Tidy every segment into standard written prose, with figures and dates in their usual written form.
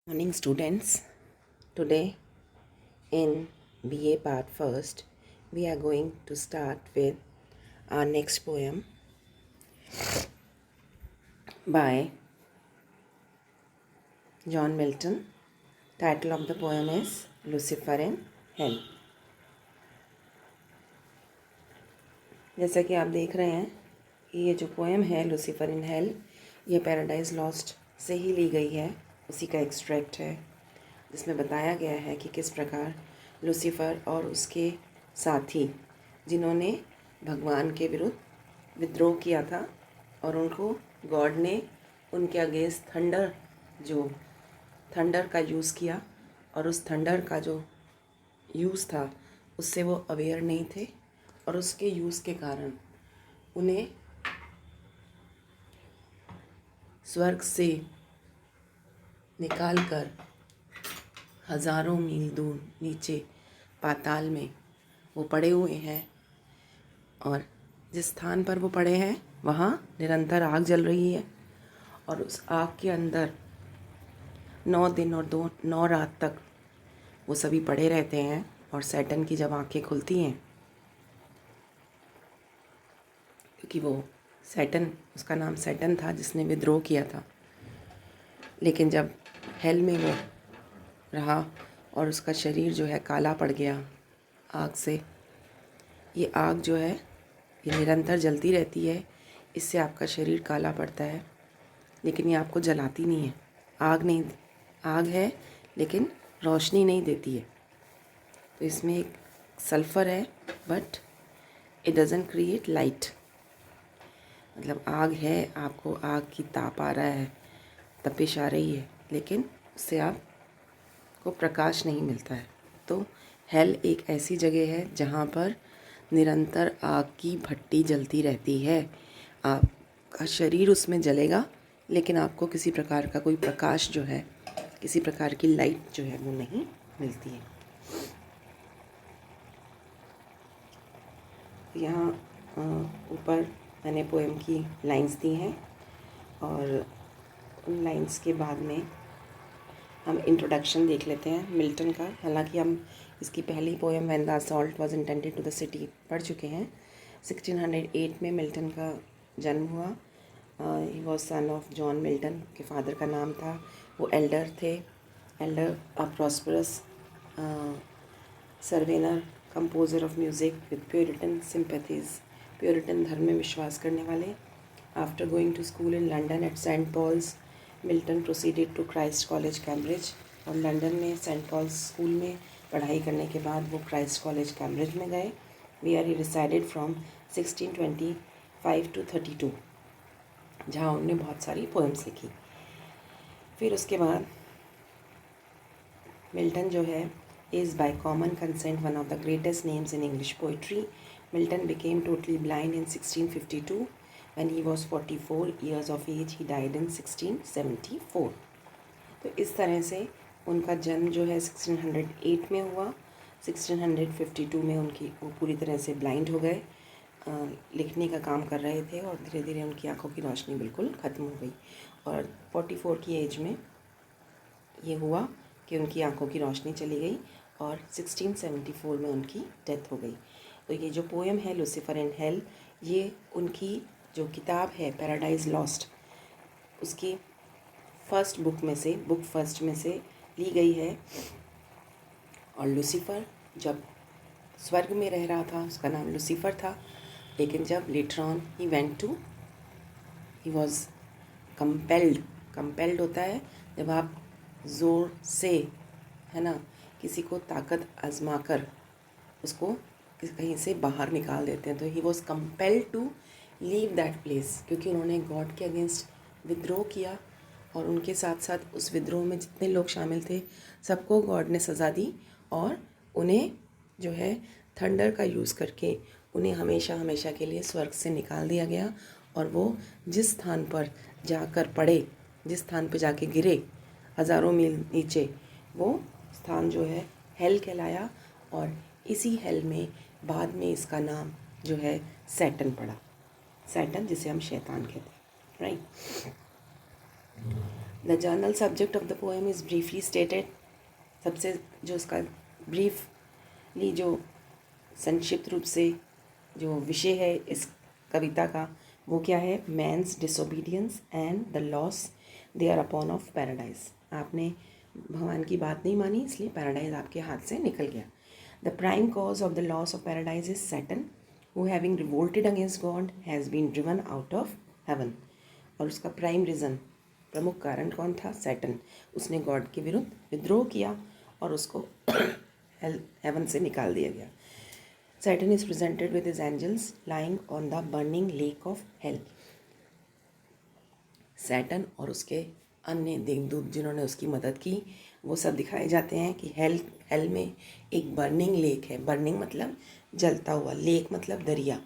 Morning students. Today in BA part first we are going to start with our next poem by John Milton. Title of the poem is Lucifer in Hell. जैसा कि आप देख रहे हैं कि ये जो पोएम है लूसीफर इन हेल ये पैराडाइज लॉस्ट से ही ली गई है, उसी का एक्सट्रैक्ट है जिसमें बताया गया है कि किस प्रकार लूसीफर और उसके साथी जिन्होंने भगवान के विरुद्ध विद्रोह किया था और उनको गॉड ने उनके अगेंस्ट थंडर का यूज़ किया और उस थंडर का जो यूज़ था उससे वो अवेयर नहीं थे और उसके यूज़ के कारण उन्हें स्वर्ग से निकालकर हज़ारों मील दूर नीचे पाताल में वो पड़े हुए हैं और जिस स्थान पर वो पड़े हैं वहाँ निरंतर आग जल रही है और उस आग के अंदर 9 दिन और 9 रात तक वो सभी पड़े रहते हैं। और सैटन की जब आंखें खुलती हैं, क्योंकि वो सैटन, उसका नाम सैटन था जिसने विद्रोह किया था, लेकिन जब हेल में वो रहा और उसका शरीर जो है काला पड़ गया आग से। ये आग जो है ये निरंतर जलती रहती है, इससे आपका शरीर काला पड़ता है, लेकिन ये आपको जलाती नहीं है। आग है लेकिन रोशनी नहीं देती है। तो इसमें एक सल्फ़र है but it doesn't create light. मतलब आग है, आपको आग की ताप आ रहा है, तपिश आ रही है, लेकिन उससे आपको प्रकाश नहीं मिलता है। तो हेल एक ऐसी जगह है जहाँ पर निरंतर आग की भट्टी जलती रहती है। आपका शरीर उसमें जलेगा लेकिन आपको किसी प्रकार का कोई प्रकाश जो है, किसी प्रकार की लाइट जो है वो नहीं मिलती है। यहाँ ऊपर मैंने पोएम की लाइंस दी हैं और उन लाइंस के बाद में हम इंट्रोडक्शन देख लेते हैं मिल्टन का। हालांकि हम इसकी पहली poem when the assault was intended to the city पढ़ चुके हैं। 1608 में मिल्टन का जन्म हुआ। He was son of John Milton, के फादर का नाम था, वो एल्डर थे, elder a prosperous scrivener composer of music with Puritan sympathies, Puritan धर्म में विश्वास करने वाले। After going to school in London at saint Paul's, Milton proceeded to Christ College Cambridge, और लंदन में सेंट पॉल्स स्कूल में पढ़ाई करने के बाद वो क्राइस्ट कॉलेज कैम्ब्रिज में गए, where he resided from 1625 to 32, जहाँ उन्होंने बहुत सारी पोएम्स लिखी। फिर उसके बाद मिल्टन जो है is by common consent one of the greatest names in English poetry. Milton became totally blind in 1652. When he was 44 years of age, he died in 1674. तो इस तरह से उनका जन्म जो है 1608 में हुआ। 1652 में उनकी वो पूरी तरह से ब्लाइंड हो गए। लिखने का काम कर रहे थे और धीरे धीरे उनकी आंखों की रोशनी बिल्कुल ख़त्म हो गई और 44 की एज में ये हुआ कि उनकी आंखों की रोशनी चली गई और 1674 में उनकी डेथ हो गई। तो ये जो पोएम है लूसीफर एंड हेल, ये उनकी जो किताब है पैराडाइज लॉस्ट, उसकी बुक फर्स्ट में से ली गई है। और लूसीफर जब स्वर्ग में रह रहा था उसका नाम लूसीफर था, लेकिन जब later on he was compelled होता है जब आप ज़ोर से, है ना, किसी को ताकत आजमा कर उसको कहीं से बाहर निकाल देते हैं। तो he was compelled to leave that place, क्योंकि उन्होंने गॉड के अगेंस्ट विद्रोह किया और उनके साथ साथ उस विद्रोह में जितने लोग शामिल थे सबको गॉड ने सज़ा दी और उन्हें जो है थंडर का यूज़ करके उन्हें हमेशा हमेशा के लिए स्वर्ग से निकाल दिया गया। और वो जिस स्थान पर जाकर पड़े, जिस स्थान पर जाके गिरे हज़ारों मील नीचे, वो स्थान जो है हेल कहलाया और इसी हेल में बाद में इसका नाम जो है सैटन पड़ा। सैटन जिसे हम शैतान कहते हैं, right. The journal subject of the poem is briefly stated. सबसे जो उसका ब्रीफली जो संक्षिप्त रूप से जो विषय है इस कविता का वो क्या है? Man's disobedience and the loss there upon of paradise. आपने भगवान की बात नहीं मानी इसलिए पैराडाइज आपके हाथ से निकल गया। The prime cause of the loss of paradise is Satan who having revolted against God has been driven out of heaven. और उसका प्राइम रीज़न, प्रमुख कारण कौन था? सैटन। उसने गॉड के विरुद्ध विद्रोह किया और उसको हेवन से निकाल दिया गया। Saturn is presented with his angels lying on the burning lake of hell. Saturn और उसके अन्य देवदूत जिन्होंने उसकी मदद की वो सब दिखाए जाते हैं कि हेल में एक बर्निंग लेक है। बर्निंग मतलब जलता हुआ, लेक मतलब दरिया।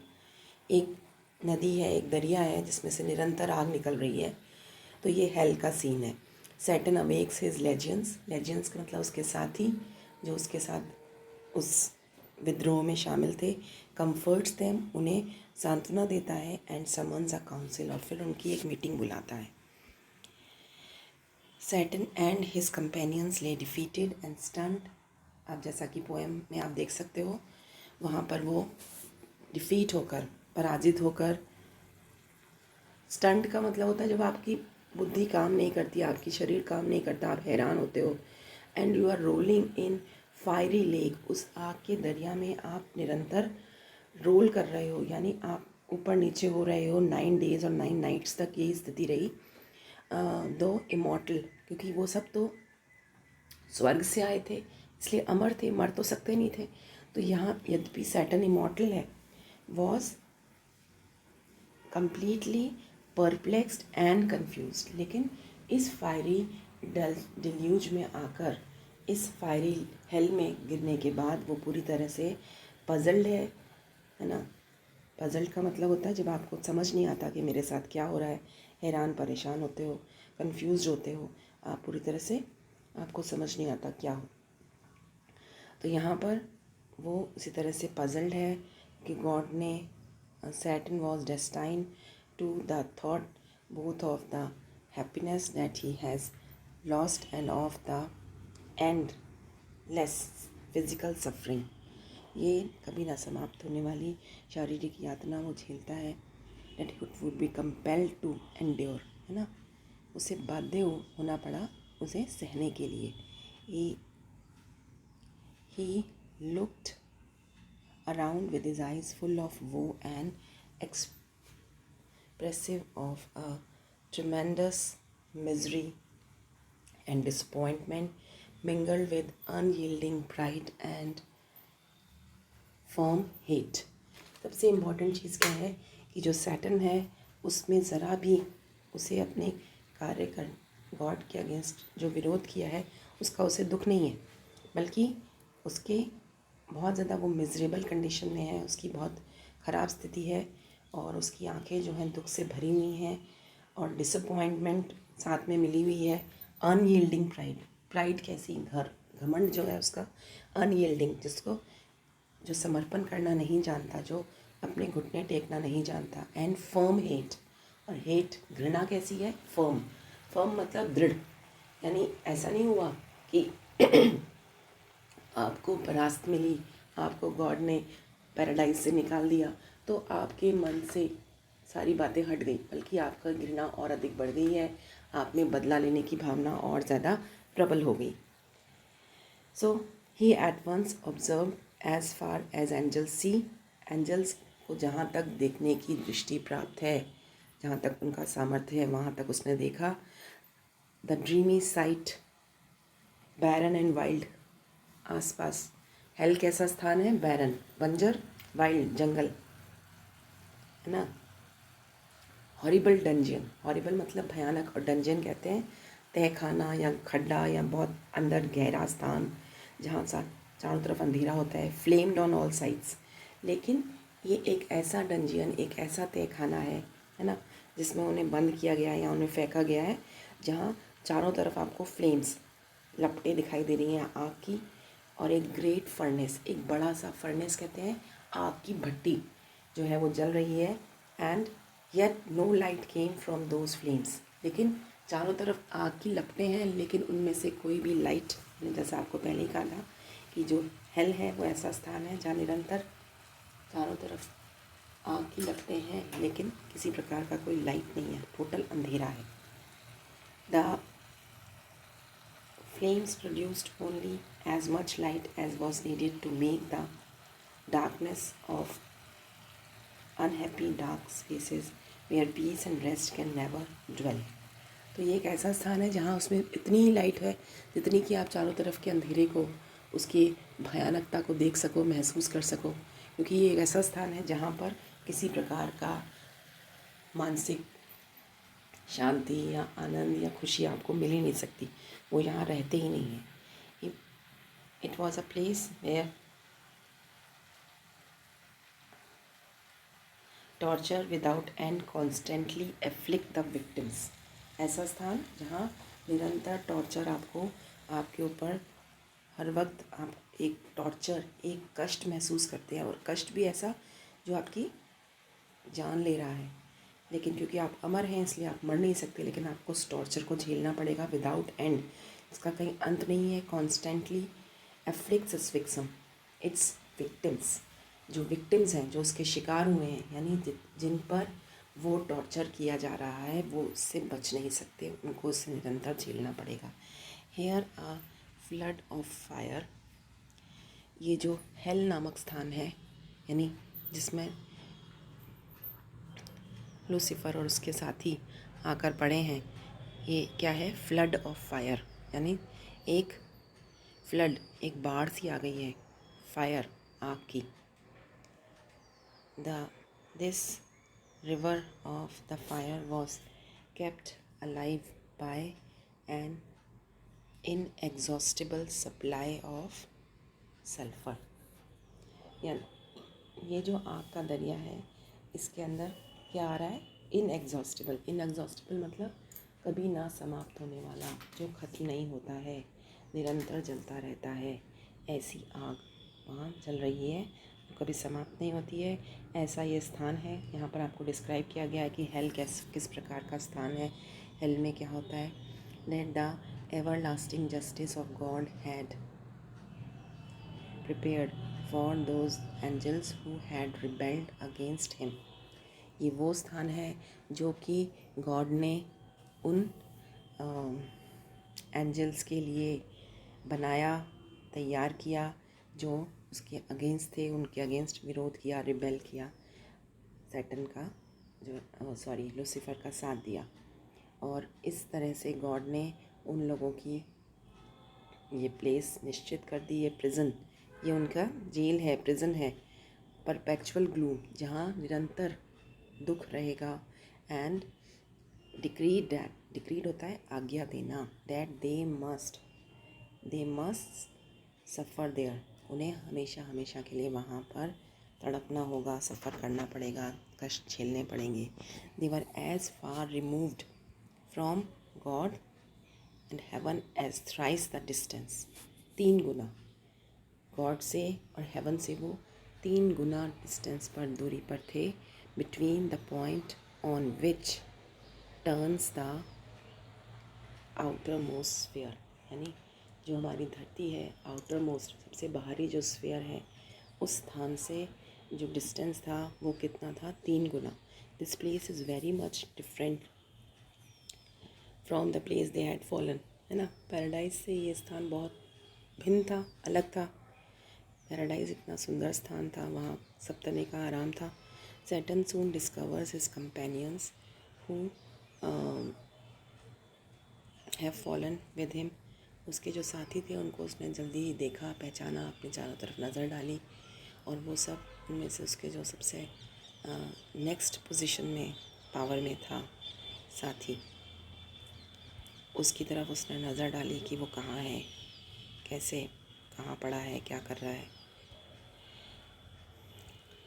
एक नदी है, एक दरिया है जिसमें से निरंतर आग निकल रही है। तो ये हेल का सीन है। सैटर्न अवेक्स हिज लेजियंस, लेजियंस का मतलब उसके साथी जो उसके साथ उस विद्रोह में शामिल थे। कम्फर्ट्स देम, उन्हें सांत्वना देता है। एंड समन्स अ काउंसिल, और फिर उनकी एक मीटिंग बुलाता है। सैटर्न एंड हिज कंपेनियंस ले डिफीटेड एंड स्टन्ड। आप जैसा कि पोएम में आप देख सकते हो वहाँ पर वो डिफीट होकर, पराजित होकर। स्टंट का मतलब होता है जब आपकी बुद्धि काम नहीं करती, आपकी शरीर काम नहीं करता, आप हैरान होते हो। And you are rolling in fiery lake, उस आग के दरिया में आप निरंतर रोल कर रहे हो, यानी आप ऊपर नीचे हो रहे हो। 9 डेज़ और 9 नाइट्स तक यही स्थिति रही। दो इमॉर्टल, क्योंकि वो सब तो स्वर्ग से आए थे इसलिए अमर थे, मर तो सकते नहीं थे। तो यहाँ यद्यपि सैटर्न इमॉर्टल है, was completely perplexed and confused, लेकिन इस फायरी डिल्यूज में आकर, इस फायरी हेल में गिरने के बाद वो पूरी तरह से पजल्ड है ना। पजल्ड का मतलब होता है जब आपको समझ नहीं आता कि मेरे साथ क्या हो रहा है, हैरान परेशान होते हो, कन्फ्यूज होते हो, आप पूरी तरह से आपको समझ नहीं आता क्या हो। तो यहाँ पर वो उसी तरह से पजल्ड है कि गॉड ने, Saturn was destined to the thought both of the happiness that he has lost and of the endless physical suffering. ये कभी ना समाप्त होने वाली शारीरिक यातना वो झेलता है। that he would be compelled to endure, है ना, उसे बाध्य होना पड़ा उसे सहने के लिए। he looked around with his eyes full of woe and expressive of a tremendous misery and disappointment mingled with unyielding pride and firm hate. सबसे इम्पॉर्टेंट चीज़ क्या है कि जो सैटर्न है उसमें ज़रा भी उसे अपने कार्य कर गॉड के अगेंस्ट जो विरोध किया है उसका उसे दुख नहीं है, बल्कि उसके बहुत ज़्यादा वो मिजरेबल कंडीशन में है, उसकी बहुत ख़राब स्थिति है और उसकी आंखें जो हैं दुख से भरी हुई हैं और डिसअपॉइंटमेंट साथ में मिली हुई है। अनयील्डिंग प्राइड, प्राइड कैसी, घमंड जो है उसका, अनयील्डिंग जिसको जो समर्पण करना नहीं जानता, जो अपने घुटने टेकना नहीं जानता। एंड फर्म हेट, और हेट घृणा कैसी है, फर्म, फर्म मतलब दृढ़, यानी ऐसा नहीं हुआ कि आपको परास्त मिली, आपको गॉड ने पैराडाइज से निकाल दिया तो आपके मन से सारी बातें हट गई, बल्कि आपका घृणा और अधिक बढ़ गई है, आप में बदला लेने की भावना और ज़्यादा प्रबल हो गई। So he at once observe as far as angels see, angels को जहाँ तक देखने की दृष्टि प्राप्त है, जहाँ तक उनका सामर्थ्य है वहाँ तक उसने देखा। The dreamy sight barren and wild, आसपास हेल कैसा स्थान है, बैरन, बंजर, वाइल्ड, जंगल, है ना। हॉरिबल डंजन, हॉरिबल मतलब भयानक, और डंजन कहते हैं तहखाना या खड्डा या बहुत अंदर गहरा स्थान जहाँ चारों तरफ अंधेरा होता है। फ्लेम्ड ऑन ऑल साइड्स, लेकिन ये एक ऐसा डंजन, एक ऐसा तहखाना है ना, जिसमें उन्हें बंद किया गया है या उन्हें फेंका गया है, जहाँ चारों तरफ आपको फ्लेम्स, लपटें दिखाई दे रही हैं आग की, और एक ग्रेट फर्नेस, एक बड़ा सा फर्नेस कहते हैं आग की भट्टी जो है वो जल रही है। And yet no light came from those flames, लेकिन चारों तरफ आग की लपटें हैं, लेकिन उनमें से कोई भी लाइट, मैंने जैसा आपको पहले ही कहा था कि जो हेल है वो ऐसा स्थान है जहाँ निरंतर चारों तरफ आग की लपटें हैं, लेकिन किसी प्रकार का कोई लाइट नहीं है, टोटल अंधेरा है। The flames produced only as much light as was needed to make the darkness of unhappy dark spaces where peace and rest can never dwell। तो ये एक ऐसा स्थान है जहाँ उसमें इतनी ही लाइट है जितनी कि आप चारों तरफ के अंधेरे को, उसकी भयानकता को देख सको, महसूस कर सको, क्योंकि ये एक ऐसा स्थान है जहाँ पर किसी प्रकार का मानसिक शांति या आनंद या खुशी आपको मिल ही नहीं सकती, वो यहाँ रहते ही नहीं हैं। It was a place where torture without end constantly afflict the victims. ऐसा स्थान जहाँ निरंतर टॉर्चर आपको, आपके ऊपर हर वक्त आप एक टॉर्चर, एक कष्ट महसूस करते हैं, और कष्ट भी ऐसा जो आपकी जान ले रहा है, लेकिन क्योंकि आप अमर हैं इसलिए आप मर नहीं सकते, लेकिन आपको उस टॉर्चर को झेलना पड़ेगा विदाउट एंड, इसका कहीं अंत नहीं है। कॉन्स्टेंटली एफ्लिक्ट्स इट्स विक्टिम्स, जो विक्टिम्स हैं, जो उसके शिकार हुए हैं, यानी जिन पर वो टॉर्चर किया जा रहा है, वो उससे बच नहीं सकते, उनको उससे निरंतर झेलना पड़ेगा। Here a flood of fire, ये जो हेल नामक स्थान है, यानी जिसमें लूसीफर और उसके साथी आकर पड़े हैं, ये क्या है? फ्लड ऑफ फायर, यानी एक फ्लड, एक बाढ़ सी आ गई है, फायर, आग की। This river of the fire was kept alive by an inexhaustible supply of sulphur. यानी ये जो आग का दरिया है, इसके अंदर क्या आ रहा है? इनएग्जॉस्टिबल। इनएग्जॉस्टिबल मतलब कभी ना समाप्त होने वाला, जो ख़त्म नहीं होता है, निरंतर जलता रहता है, ऐसी आग वहाँ जल रही है, कभी समाप्त नहीं होती है। ऐसा ये स्थान है। यहाँ पर आपको डिस्क्राइब किया गया है कि हेल किस प्रकार का स्थान है। हेल में क्या होता है? That the ever lasting justice of God had prepared for those angels who had rebelled against him। ये वो स्थान है जो कि गॉड ने उन एंजल्स के लिए बनाया, तैयार किया, जो उसके अगेंस्ट थे, उनके अगेंस्ट विरोध किया, रिबेल किया, सैटन का लूसीफर का साथ दिया। और इस तरह से गॉड ने उन लोगों की ये प्लेस निश्चित कर दी, ये प्रिजन, ये उनका जेल है, प्रिजन है, परपेचुअल ग्लूम, जहाँ निरंतर दुख रहेगा। एंड डिक्रीड होता है आज्ञा देना, that they must suffer there, उन्हें हमेशा हमेशा के लिए वहाँ पर तड़पना होगा, सफ़र करना पड़ेगा, कष्ट झेलने पड़ेंगे। They were as far removed from God and heaven as thrice the distance. 3 गुना गॉड से और हेवन से वो 3 गुना डिस्टेंस पर, दूरी पर थे। Between the point on which turns the outer most sphere, यानी जो हमारी धरती है, आउटर मोस्ट, सबसे बाहरी जो स्फीयर है, उस स्थान से जो डिस्टेंस था वो कितना था? 3 गुना। This place is very much different from the place they had fallen, है ना। पैराडाइज से ये स्थान बहुत भिन्न था, अलग था। पैराडाइज इतना सुंदर स्थान था, वहाँ सब तरह का आराम था। Saturn soon discovers his companions who have fallen with him, उसके जो साथी थे उनको उसने जल्दी ही देखा, पहचाना, अपने चारों तरफ नज़र डाली, और वो सब उनमें से उसके जो सबसे नेक्स्ट पोजीशन में, पावर में था साथी, उसकी तरफ उसने नज़र डाली कि वो कहाँ है, कैसे, कहाँ पड़ा है, क्या कर रहा है।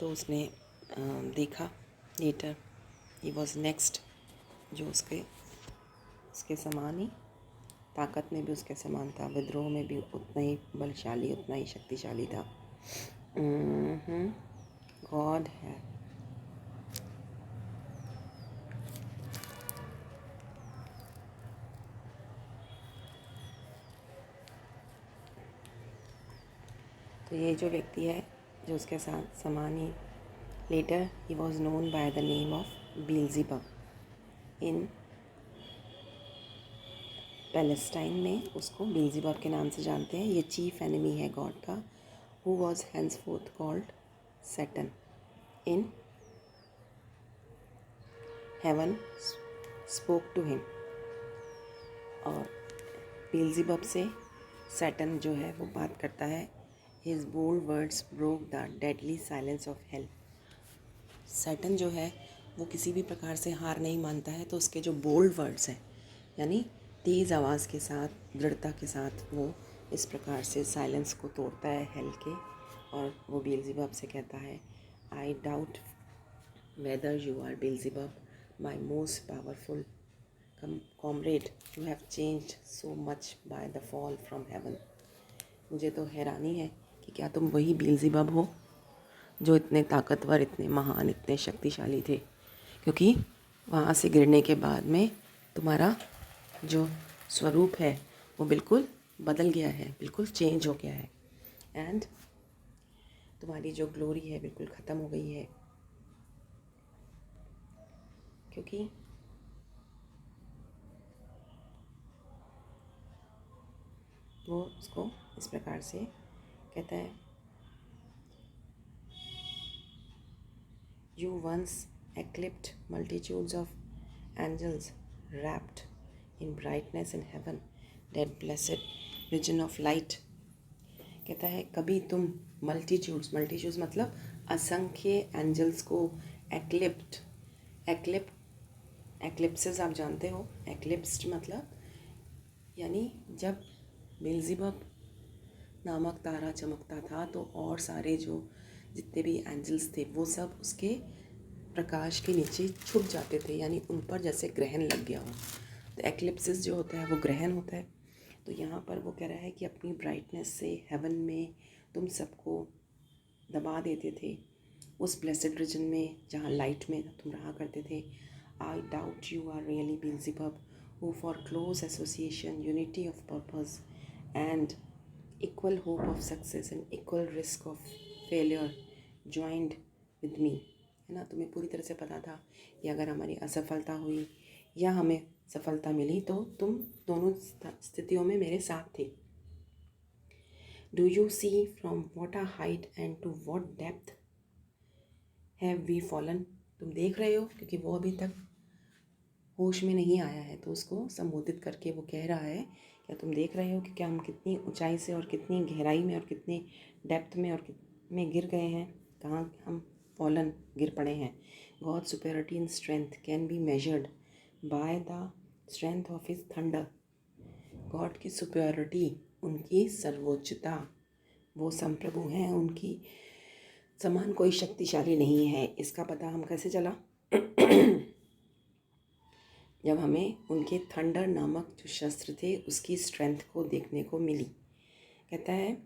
तो उसने देखा, लेटर ही वॉज नेक्स्ट, जो उसके समान ही, ताकत में भी उसके समान था, विद्रोह में भी उतना ही बलशाली, उतना ही शक्तिशाली था। गॉड है, तो ये जो व्यक्ति है जो उसके साथ समान ही, later he was known by the name of Beelzebub. In Palestine में उसको बील्ज़ेबब के नाम से जानते हैं। ये चीफ एनिमी है गॉड का, who was henceforth called Satan. In heaven spoke to him. और बील्ज़ेबब से सैटन जो है वो बात करता है। His bold words broke the deadly silence of hell. Satan जो है वो किसी भी प्रकार से हार नहीं मानता है, तो उसके जो बोल्ड वर्ड्स हैं यानी तेज़ आवाज़ के साथ, दृढ़ता के साथ वो इस प्रकार से साइलेंस को तोड़ता है हेल के। और वो बील्ज़ेबब से कहता है, I doubt whether you are Beelzebub, my most powerful comrade, you have changed so much by the fall from heaven। मुझे तो हैरानी है कि क्या तुम वही बील्ज़ेबब हो जो इतने ताकतवर, इतने महान, इतने शक्तिशाली थे, क्योंकि वहाँ से गिरने के बाद में तुम्हारा जो स्वरूप है वो बिल्कुल बदल गया है, बिल्कुल चेंज हो गया है। एंड तुम्हारी जो ग्लोरी है बिल्कुल ख़त्म हो गई है, क्योंकि वो उसको इस प्रकार से कहता है, you once eclipsed multitudes of angels wrapped in brightness in heaven, that blessed region of light। कहता है कभी तुम मल्टीट्यूड्स मतलब असंख्य एंजल्स को एक्लिप्सेस आप जानते हो, एक्लिप्स्ड मतलब यानी जब बील्ज़ेबब नामक तारा चमकता था तो और सारे जो जितने भी एंजल्स थे वो सब उसके प्रकाश के नीचे छुप जाते थे, यानी उन पर जैसे ग्रहण लग गया हो। तो एक्लिप्सिस जो होता है वो ग्रहण होता है। तो यहाँ पर वो कह रहा है कि अपनी ब्राइटनेस से हेवन में तुम सबको दबा देते थे, उस ब्लेसेड रीजन में जहाँ लाइट में तुम रहा करते थे। I doubt you are really Beelzebub, who for close association, unity of purpose and equal hope of success and equal risk of failure joined with me. है ना, तुम्हें पूरी तरह से पता था कि अगर हमारी असफलता हुई या हमें सफलता मिली तो तुम दोनों स्थितियों में मेरे साथ थे। Do you see from what a height and to what depth have we fallen. तुम देख रहे हो, क्योंकि वो अभी तक होश में नहीं आया है, तो उसको संबोधित करके वो कह रहा है, क्या तुम देख रहे हो कि क्या हम कितनी ऊंचाई से और कितनी गहराई में और कितनी डेप्थ में और में गिर गए हैं, कहाँ हम फॉलन गिर पड़े हैं। God superiority in strength can be measured by the strength of his thunder. God की सुपेरिटी, उनकी सर्वोच्चता, वो संप्रभु हैं, उनकी समान कोई शक्तिशाली नहीं है। इसका पता हम कैसे चला जब हमें उनके थंडर नामक जो शस्त्र थे उसकी स्ट्रेंथ को देखने को मिली। कहता है,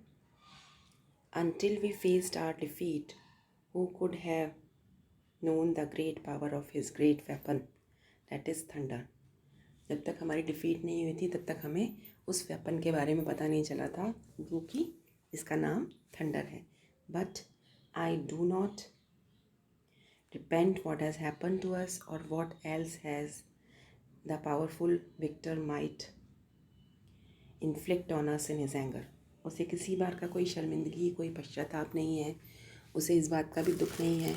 until we faced our defeat, who could have known the great power of his great weapon, that is thunder। जब तक हमारी डिफीट नहीं हुई थी तब तक हमें उस वेपन के बारे में पता नहीं चला था, जो कि इसका नाम थंडर है। But I do not repent what has happened to us or what else has the powerful victor might inflict on us in his anger। उसे किसी बार का कोई शर्मिंदगी, कोई पश्चाताप नहीं है, उसे इस बात का भी दुख नहीं है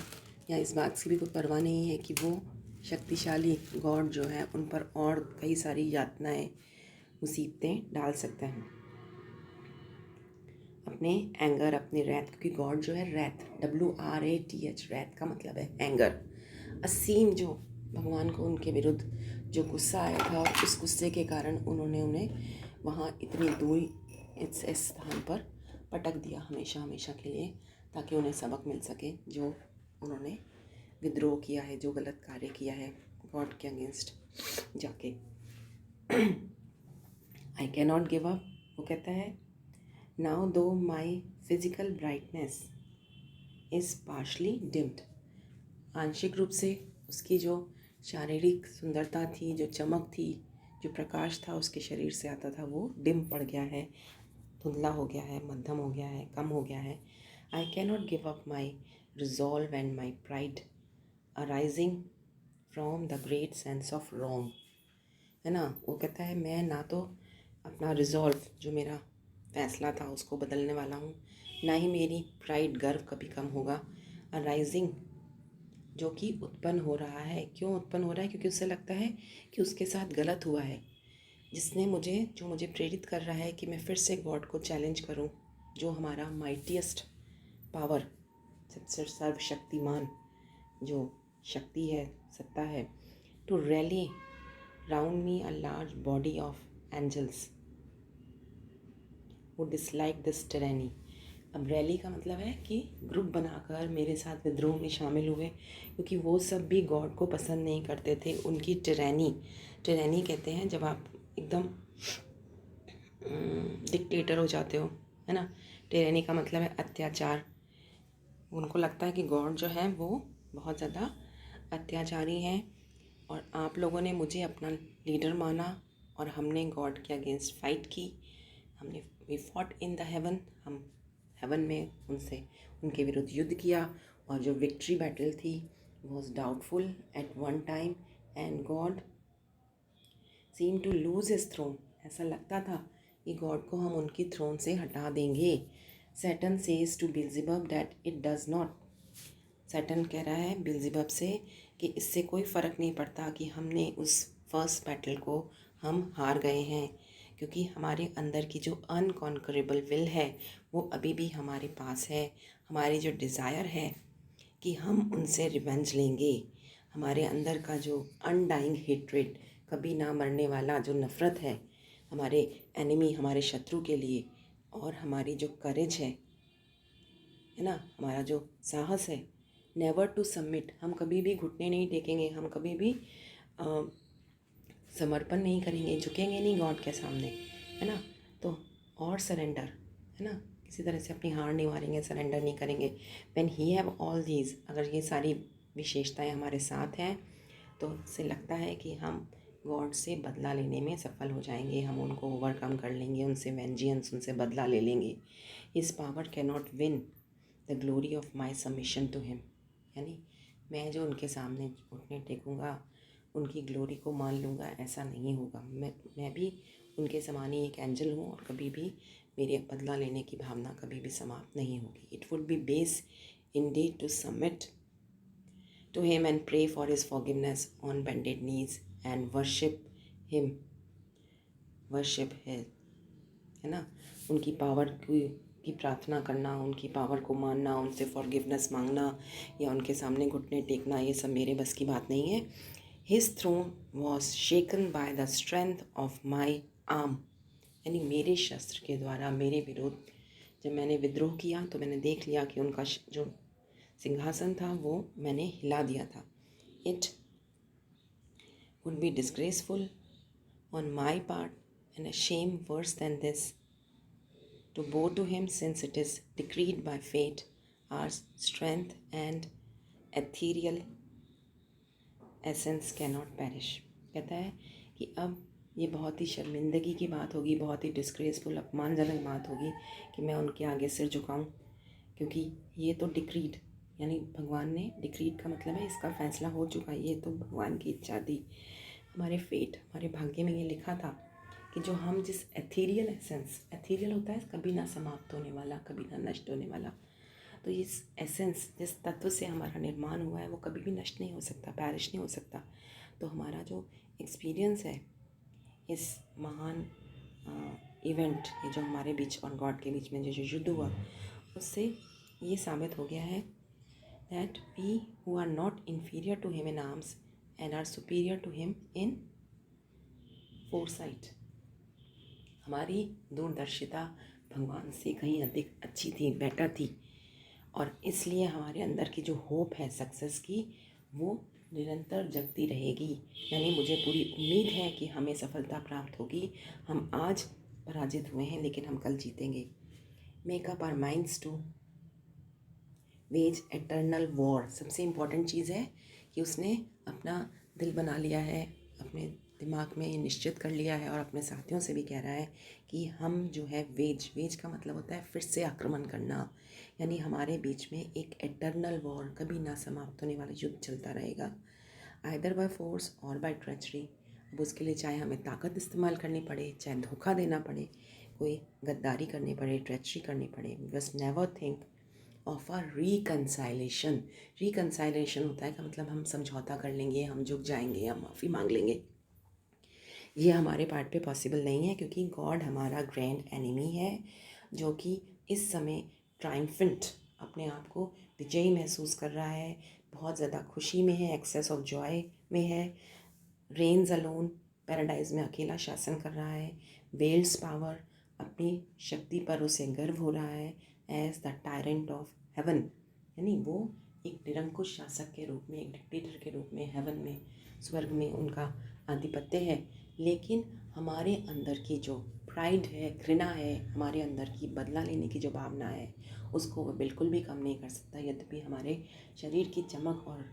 या इस बात की भी कोई परवाह नहीं है कि वो शक्तिशाली गॉड जो है उन पर और कई सारी यातनाएं, मुसीबतें डाल सकते हैं अपने एंगर, अपने रैथ, क्योंकि गॉड जो है रैथ, WRATH, रैथ का मतलब है एंगर, असीम जो भगवान को उनके विरुद्ध जो गुस्सा आया था, उस गुस्से के कारण उन्होंने उन्हें वहाँ इतनी दूरी इस स्थान पर पटक दिया हमेशा हमेशा के लिए, ताकि उन्हें सबक मिल सके जो उन्होंने विद्रोह किया है, जो गलत कार्य किया है गॉड के अगेंस्ट जाके। I can not give up, वो कहता है, नाउ दो माई physical brightness is partially deemed. आंशिक रूप से उसकी जो शारीरिक सुंदरता थी, जो चमक थी, जो प्रकाश था उसके शरीर से आता था, वो डिम पड़ गया है, धुंधला हो गया है, मध्यम हो गया है, कम हो गया है। I can not give up my resolve and my pride arising from the great sense of wrong, है ना। वो कहता है मैं ना तो अपना रिजॉल्व, जो मेरा फैसला था, उसको बदलने वाला हूँ, ना ही मेरी प्राइड, गर्व कभी कम होगा। अराइजिंग, जो कि उत्पन्न हो रहा है। क्यों उत्पन्न हो रहा है? क्योंकि उसे लगता है कि उसके साथ गलत हुआ है, जो मुझे प्रेरित कर रहा है कि मैं फिर से गॉड को चैलेंज करूं, जो हमारा माइटीएस्ट पावर, सबसे सर्वशक्तिमान जो शक्ति है, सत्ता है, to rally round me a large body of angels who dislike this tyranny. अब रैली का मतलब है कि ग्रुप बनाकर मेरे साथ विद्रोह में शामिल हुए, क्योंकि वो सब भी गॉड को पसंद नहीं करते थे। उनकी टिरैनी कहते हैं जब आप एकदम डिक्टेटर हो जाते हो, है ना। टिरैनी का मतलब है अत्याचार। उनको लगता है कि गॉड जो है वो बहुत ज़्यादा अत्याचारी हैं, और आप लोगों ने मुझे अपना लीडर माना और हमने गॉड के अगेंस्ट फाइट की। हमने we fought in the heaven, हम हेवन में उनके विरुद्ध युद्ध किया, और जो विक्ट्री बैटल थी was doubtful at one time and God seem to lose his throne. ऐसा लगता था कि गॉड को हम उनकी थ्रोन से हटा देंगे। Satan says to Beelzebub that it does not. Satan कह रहा है बिल्ज़ेबब से कि इससे कोई फ़र्क नहीं पड़ता कि हमने उस फर्स्ट बैटल को हम हार गए हैं, क्योंकि हमारे अंदर की जो अनकॉन्करेबल विल है वो अभी भी हमारे पास है। हमारी जो डिज़ायर है कि हम उनसे रिवेंज लेंगे, हमारे अंदर का जो अनडाइंग हेट्रेड, कभी ना मरने वाला जो नफ़रत है हमारे एनिमी, हमारे शत्रु के लिए, और हमारी जो करेज है ना, हमारा जो साहस है, नेवर टू सबमिट, हम कभी भी घुटने नहीं टेकेंगे, हम कभी भी समर्पण नहीं करेंगे, झुकेंगे नहीं गॉड के सामने, है ना। तो और सरेंडर, है ना, किसी तरह से अपनी हार नहीं मारेंगे, सरेंडर नहीं करेंगे। When he have all these, अगर ये सारी विशेषताएं हमारे साथ हैं तो उससे लगता है कि हम गॉड से बदला लेने में सफल हो जाएंगे, हम उनको ओवरकम कर लेंगे, उनसे वेंजियंस, उनसे बदला ले लेंगे। His power can not win the glory of my submission to him, यानी मैं जो उनके सामने घुटने टेकूँगा, उनकी ग्लोरी को मान लूँगा, ऐसा नहीं होगा। मैं भी उनके समान ही एक एंजल हूँ, और कभी भी मेरी बदला लेने की भावना कभी भी समाप्त नहीं होगी। It would B base indeed to submit to him and pray for his forgiveness on bended knees and worship him, है ना। उनकी पावर की प्रार्थना करना, उनकी पावर को मानना, उनसे फॉरगिवनेस मांगना या उनके सामने घुटने टेकना, ये सब मेरे बस की बात नहीं है। His throne was shaken by the strength of my arm, यानी मेरे शस्त्र के द्वारा मेरे विरुद्ध जब मैंने विद्रोह किया तो मैंने देख लिया कि उनका जो सिंहासन था वो मैंने हिला दिया था। It would be disgraceful on my part and a shame worse than this to bow to him, since it is decreed by fate, our strength and ethereal essence cannot perish। कहता है कि अब ये बहुत ही शर्मिंदगी की बात होगी, बहुत ही डिस्ग्रेसफुल, अपमानजनक बात होगी कि मैं उनके आगे सिर झुकाऊं, क्योंकि ये तो डिक्रीड, यानी भगवान ने, डिक्रीड का मतलब है इसका फैसला हो चुका है, ये तो भगवान की इच्छा थी, हमारे फेट, हमारे भाग्य में ये लिखा था कि जो हम जिस एथीरियल एसेंस, एथीरियल होता है कभी ना समाप्त होने वाला, कभी ना नष्ट होने वाला, तो इस एसेंस, जिस तत्व से हमारा निर्माण हुआ है वो कभी भी नष्ट नहीं हो सकता, पैरिश नहीं हो सकता। तो हमारा जो एक्सपीरियंस है इस महान इवेंट, ये जो हमारे बीच और गॉड के बीच में जो युद्ध हुआ, उससे ये साबित हो गया है that we who are not inferior to him in arms and are superior to him in foresight, हमारी दूरदर्शिता भगवान से कहीं अधिक अच्छी थी, बेटर थी, और इसलिए हमारे अंदर की जो होप है सक्सेस की वो निरंतर जगती रहेगी। यानी मुझे पूरी उम्मीद है कि हमें सफलता प्राप्त होगी। हम आज पराजित हुए हैं लेकिन हम कल जीतेंगे। Make up our minds to wage eternal war. सबसे इम्पॉर्टेंट चीज़ है कि उसने अपना दिल बना लिया है, अपने दिमाग में ये निश्चित कर लिया है और अपने साथियों से भी कह रहा है कि हम जो है वेज का मतलब होता है फिर से आक्रमण करना, यानी हमारे बीच में एक एटर्नल वॉर, कभी ना समाप्त होने वाला युद्ध चलता रहेगा, आइदर बाय फोर्स और बाय ट्रेचरी। अब उसके लिए चाहे हमें ताकत इस्तेमाल करनी पड़े, चाहे धोखा देना पड़े, कोई गद्दारी करनी पड़े, ट्रेचरी करनी पड़े, we must never think of a reconciliation. Reconciliation होता है का मतलब हम समझौता कर लेंगे, हम झुक जाएंगे, हम माफ़ी मांग लेंगे। ये हमारे पार्ट पे पॉसिबल नहीं है, क्योंकि गॉड हमारा ग्रैंड एनिमी है, जो कि इस समय ट्रायम्फेंट, अपने आप को विजयी महसूस कर रहा है, बहुत ज़्यादा खुशी में है, एक्सेस ऑफ जॉय में है, रेन्स अलोन, पैराडाइज में अकेला शासन कर रहा है, वेल्स पावर, अपनी शक्ति पर उसे गर्व हो रहा है, as the tyrant of heaven, यानी वो एक निरंकुश शासक के रूप में, एक डिक्टेटर के रूप में हेवन में, स्वर्ग में उनका आधिपत्य है। लेकिन हमारे अंदर की जो प्राइड है, घृणा है, हमारे अंदर की बदला लेने की जो भावना है, उसको वो बिल्कुल भी कम नहीं कर सकता। यद्यपि हमारे शरीर की चमक और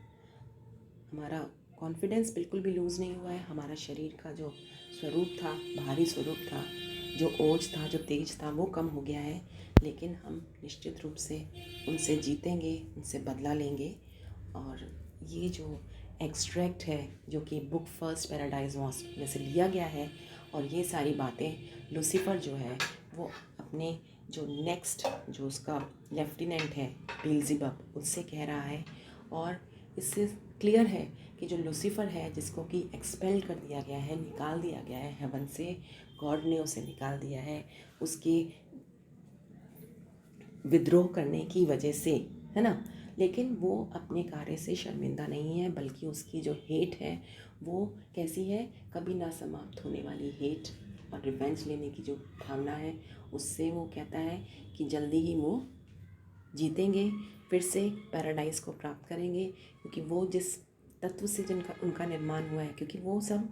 हमारा कॉन्फिडेंस बिल्कुल भी लूज़ नहीं हुआ है, हमारा शरीर का जो स्वरूप था, भारी स्वरूप था, जो ओज था, जो तेज था, वो कम हो गया है। लेकिन हम निश्चित रूप से उनसे जीतेंगे, उनसे बदला लेंगे। और ये जो एक्सट्रैक्ट है, जो कि बुक फर्स्ट पैराडाइज लॉस्ट में से लिया गया है, और ये सारी बातें लूसीफर जो है वो अपने जो नेक्स्ट, जो उसका लेफ्टिनेंट है बेल्ज़ेबब, उससे कह रहा है। और इससे क्लियर है कि जो लूसीफर है, जिसको कि एक्सपेल कर दिया गया है, निकाल दिया गया है हेवन से, गॉड ने उसे निकाल दिया है उसके विद्रोह करने की वजह से, है ना। लेकिन वो अपने कार्य से शर्मिंदा नहीं है, बल्कि उसकी जो हेट है वो कैसी है, कभी ना समाप्त होने वाली हेट और रिवेंज लेने की जो भावना है, उससे वो कहता है कि जल्दी ही वो जीतेंगे, फिर से पैराडाइज को प्राप्त करेंगे, क्योंकि वो जिस तत्व से जिनका उनका निर्माण हुआ है, क्योंकि वो सब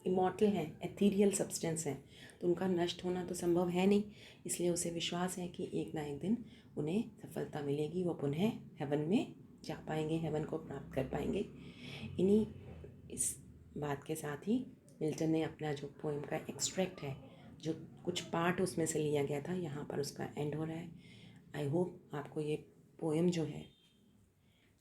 इमॉर्टल हैं, एथीरियल सब्सटेंस हैं, तो उनका नष्ट होना तो संभव है नहीं। इसलिए उसे विश्वास है कि एक ना एक दिन उन्हें सफलता मिलेगी, वो पुनः हेवन में जा पाएंगे, हेवन को प्राप्त कर पाएंगे। इन्हीं इस बात के साथ ही मिल्टन ने अपना जो पोएम का एक्सट्रैक्ट है, जो कुछ पार्ट उसमें से लिया गया था, यहाँ पर उसका एंड हो रहा है। आई होप आपको ये पोएम जो है,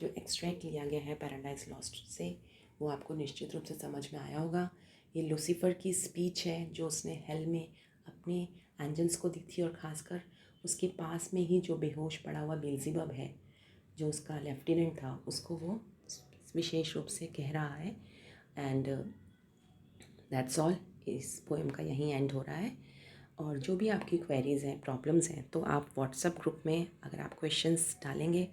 जो एक्सट्रैक्ट लिया गया है पैराडाइज लॉस्ट से, वो आपको निश्चित रूप से समझ में आया होगा। ये लूसीफर की स्पीच है, जो उसने हेल में अपने एंजल्स को दी थी, और ख़ासकर उसके पास में ही जो बेहोश पड़ा हुआ बेल्ज़ेबब है, जो उसका लेफ्टिनेंट था, उसको वो विशेष रूप से कह रहा है। And that's all. इस पोएम का यहीं एंड हो रहा है। और जो भी आपकी क्वेरीज़ हैं, प्रॉब्लम्स हैं, तो आप व्हाट्सएप ग्रुप में अगर आप क्वेश्चंस डालेंगे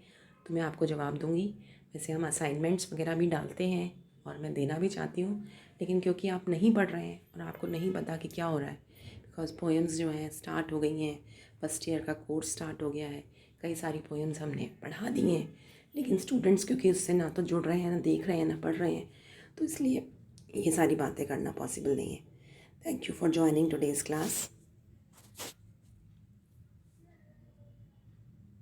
तो मैं आपको जवाब दूंगी। वैसे हम असाइनमेंट्स वगैरह भी डालते हैं और मैं देना भी चाहती हूँ, लेकिन क्योंकि आप नहीं पढ़ रहे हैं और आपको नहीं पता कि क्या हो रहा है, बिकॉज पोएम्स जो हैं स्टार्ट हो गई हैं, फर्स्ट ईयर का कोर्स स्टार्ट हो गया है, कई सारी पोएम्स हमने पढ़ा दी हैं, लेकिन स्टूडेंट्स क्योंकि उससे ना तो जुड़ रहे हैं, ना देख रहे हैं, ना पढ़ रहे हैं, तो इसलिए ये सारी बातें करना पॉसिबल नहीं है। Thank you for joining today's class.